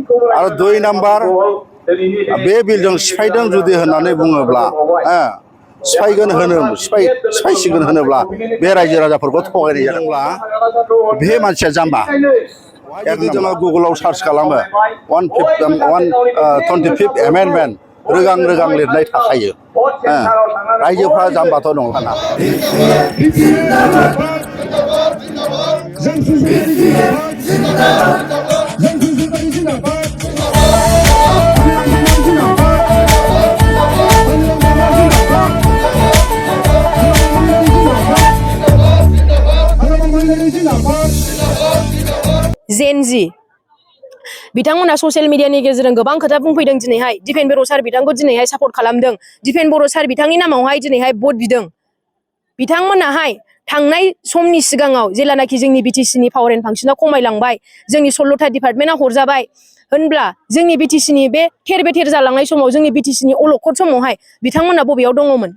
आरो 2 नाम्बार बे बिलजों सिफायदों जुदि होननानै बुङोब्ला सिफायगोन सिफायसिगोन होनोब्ला बे रायजो राजाफोरखौ थगायनाय जादोंब्ला बे मानसिया जाम्बा जुदि जोङो गुगोलाव सार्च खालामो 125th एमेन्डमेन्ट रोगां रोगां लिरनाय थाखायो रायजोफ्रा जाम्बाथ' नंखाना जेनजि बिथांमोना ससियेल मिडियानि गेजेरजों गोबां खोथा बुंफैदों दिनैहाय दिपेन बर' सार बिथांखौ दिनैहाय सापर्ट खालामदों दिपेन बर' सार बिथांनि नामावहाय दिनैहाय भट बिदों बिथांमोनाहाय थांनाय समनि सिगाङाव जेलानाखि जोंनि बिटिसिनि पावार एन्ड फांसना खमायलांबाय जोंनि 16था डिपार्टमेन्टआ हरजाबाय होनब्ला जोंनि बिटिसिनि बे थेर बेथेर जालांनाय समाव जोंनि बिटिसिनि अलखद समावहाय बिथांमोना बबेयाव दङमोन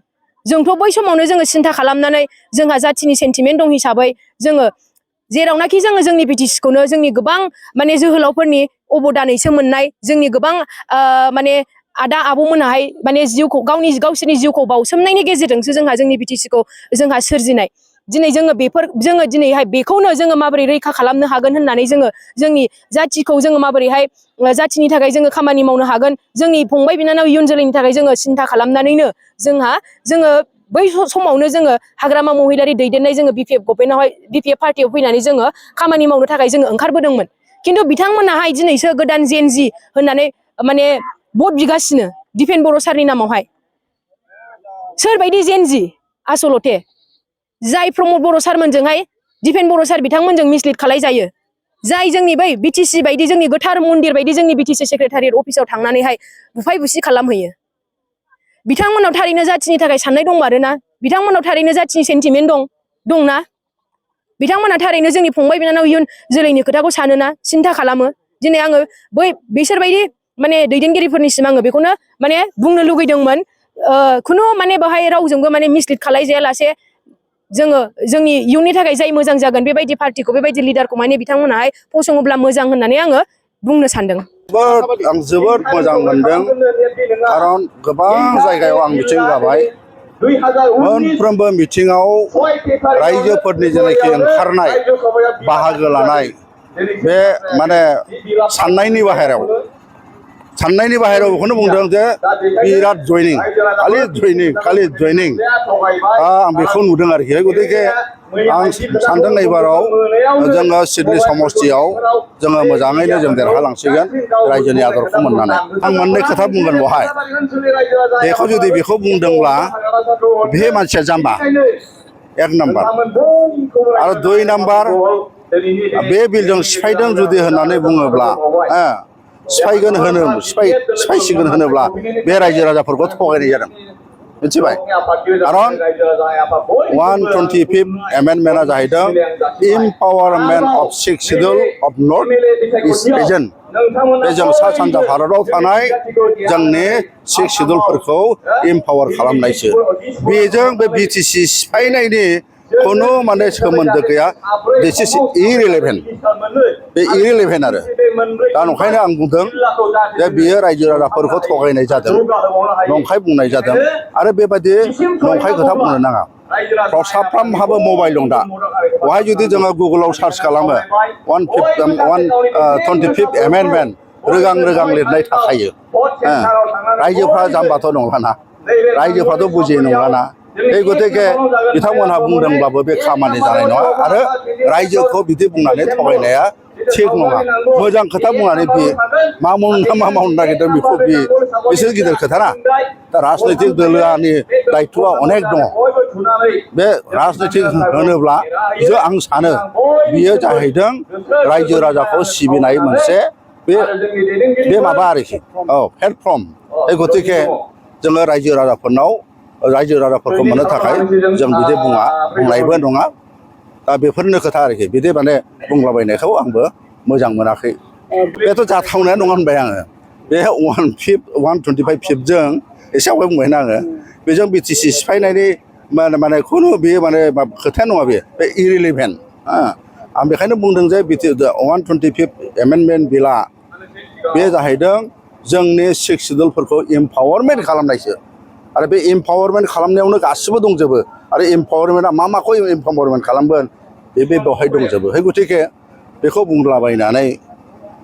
जोंथ' बै समावनो जोङो सिन्था खालामनानै जोंहा जाथिनि सेन्टिमेन्ट दं हिसाबै जोङो जेरावनाखि जोङो जोंनि बिटिसिखौनो जोंनि गोबां माने जोहोलावफोरनि अबदानैसो मोननाय जोंनि गोबां माने आदा आबौमोनाहाय माने जिउखौ गावसोरनि जिउखौ बावसोमनायनि गेजेरजोंसो जोंहा जोंनि बिटिसिखौ जोंहा सोरजिनाय दिनै जोङो दिनैहाय बेखौनो जोङो माबोरै रैखा खालामनो हागोन होननानै जोङो जोंनि जाथिखौ जोङो माबोरैहाय जाथिनि थाखाय जोङो खामानि मावनो हागोन जोंनि फंबाय बिनानाव इयुन जोलैनि थाखाय जोङो सिन्था खालामनानैनो जोङो बै समावनो जोङो हाग्रामा महिलारि दैदेननाय जोङो बिपिएफ गभर्नमेन्टआवहाय बिपिएफ पार्टियाव फैनानै जोङो खामानि मावनो थाखाय जोङो ओंखारबोदोंमोन खिन्थु बिथांमोनाहाय दिनैसो गोदान जेनजि होननानै माने भट बिगासिनो दिपेन बर' सारनि नामावहाय सोरबायदि जेनजि आसलथे जाय प्रमद बर' सारमोनजोंहाय दिपेन बर' सार बिथांमोनजों मिसलिड खालायजायो जाय जोंनि बै बिटिसि बायदि जोंनि गोथार मन्दिर बायदि जोंनि बिटिसि सेक्रेटारियेट अफिसाव थांनानैहाय बुफाय बुसि खालामहैयो बिथांमोनाव थारैनो जाथिनि थाखाय साननाय दंमारोना बिथांमोनाव थारैनो जाथिनि सेन्टिमेन्ट दंना बिथांमोना थारैनो जोंनि फंबाय बिनानाव इयुन जोलैनि खोथाखौ सानोना सिन्था खालामो दिनै आङो बिसोरबायदि माने दैदेनगिरिफोरनिसिम आङो बेखौनो माने बुंनो लुगैदोंमोन खुनु माने बेवहाय रावजोंबो माने मिसलिड खालायजायालासे जोङो जोंनि इयुननि थाखाय जाय मोजां जागोन बेबायदि पार्टिखौ बेबायदि लिडारखौ माने बिथांमोनाहाय फसङोब्ला मोजां होननानै आङो बुंनो सानदों आं जोबोद मोजां मोनदों खारन गोबां जायगायाव आं मिथिं जाबाय मोनफ्रोमबो मिथिङाव रायजोफोरनि जेनाखि ओंखारनाय बाहागो लानाय बे माने साननायनि बाहेरायाव बेखौनो बुंदों जे बिराद जयनिं खालि जयनिं आं बेखौ नुदों आरोखि गतिके आं सानदों एबाराव जोङो सिडली समस्तियाव जोङो मोजाङैनो जों देरहालांसिगोन रायजोनि आदरखौ मोननानै आं मोननै खोथा बुंगोन बेवहाय बेखौ बुंदोंब्ला बे मानसिया जाम्बा 1 नाम्बार आरो 2 नाम्बार बे बिलजों सिफायदों जुदि होननानै बुङोब्ला सिफायसिगोन होनोब्ला बे रायजो राजाफोरखौ थगायनाय जादों मिथिबाय खारन 125th एमेन्डमेन्टआ जाहैदों empowerment of 6th schedule of north east region बे जों सा सानजा भारताव थानाय जोंनि 6 शेड्युलफोरखौ इम्पावार खालामनायसो बेजों बे बिटिसि सिफायनायनि खुनु माने सोमोन्दो गैया दिस इज इरिलेभेन्ट बे इरिलेभेन्ट आरो दा नंखायनो आं बुंदों जे बियो रायजो राजाफोरखौ थगायनाय जादों नंखाय बुंनाय जादों आरो बेबायदि नंखाय खोथा बुंनो नाङा साफ्रोमहाबो मबाइल दं दा बेवहाय जुदि जोङो गुगोलाव सार्च खालामो 125th एमेन्डमेन्ट रोगां रोगां लिरनाय थाखायो रायजोफ्रा जाम्बाथ' नंलाना रायजोफ्राथ' बुजियै नंलाना गतिके बिथांमोनहा बुंदोंब्लाबो बे खामानि जानाय नङा आरो रायजोखौ बिदि बुंनानै थगायनाया थिग नङा मोजां खोथा बुंनानै मा मावनो नागिरदों बेखौ बिसोर गिदिर खोथा ना दा राजनैतिक दोलोनि दायथ'आ अनेक दङ बे राजनैतिक होनोब्ला आं सानो बियो जाहैदों रायजो राजाखौ सिबिनाय मोनसे बे माबा आरोखि प्लेटफर्म गतिके जोङो रायजो राजाफोरखौ मोननो थाखाय जों बिदि बुंनायबो नङा दा बेफोरनो खोथा आरोखि बिदि माने बुंलाबायनायखौ आंबो मोजां मोनाखै बेथ' जाथावनाया नङा होनबाय आङो बे 125th एसे आवगाय बुंबायना आङो बेजों बिटिसि सिफायनायनि माने खुनु बेयो माने खोथाया नङा बे इरिलेभेन्ट आं बेखायनो बुंदों जे 125th एमेन्डमेन्ट बिलआ बे जाहैदों जोंनि सिक्स सिडुलफोरखौ एम्पावारमेन्ट खालामनायसो आरो बे एम्पावारमेन्ट खालामनायावनो गासिबो दंजोबो आरो एम्पावारमेन्टआ माखौ एम्पावारमेन्ट खालामगोन बे बेवहाय दंजोबो गतिके बेखौ बुंलाबायनानै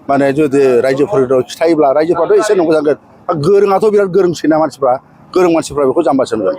माने जुदि रायजोफोरनाव खिथायोब्ला रायजोफ्राथ' एसे नंगौ जागोन गोरोङाथ' बिराद गोरोंसैना मानसिफ्रा गोरों मानसिफ्रा बेखौ जाम्बासो होनगोन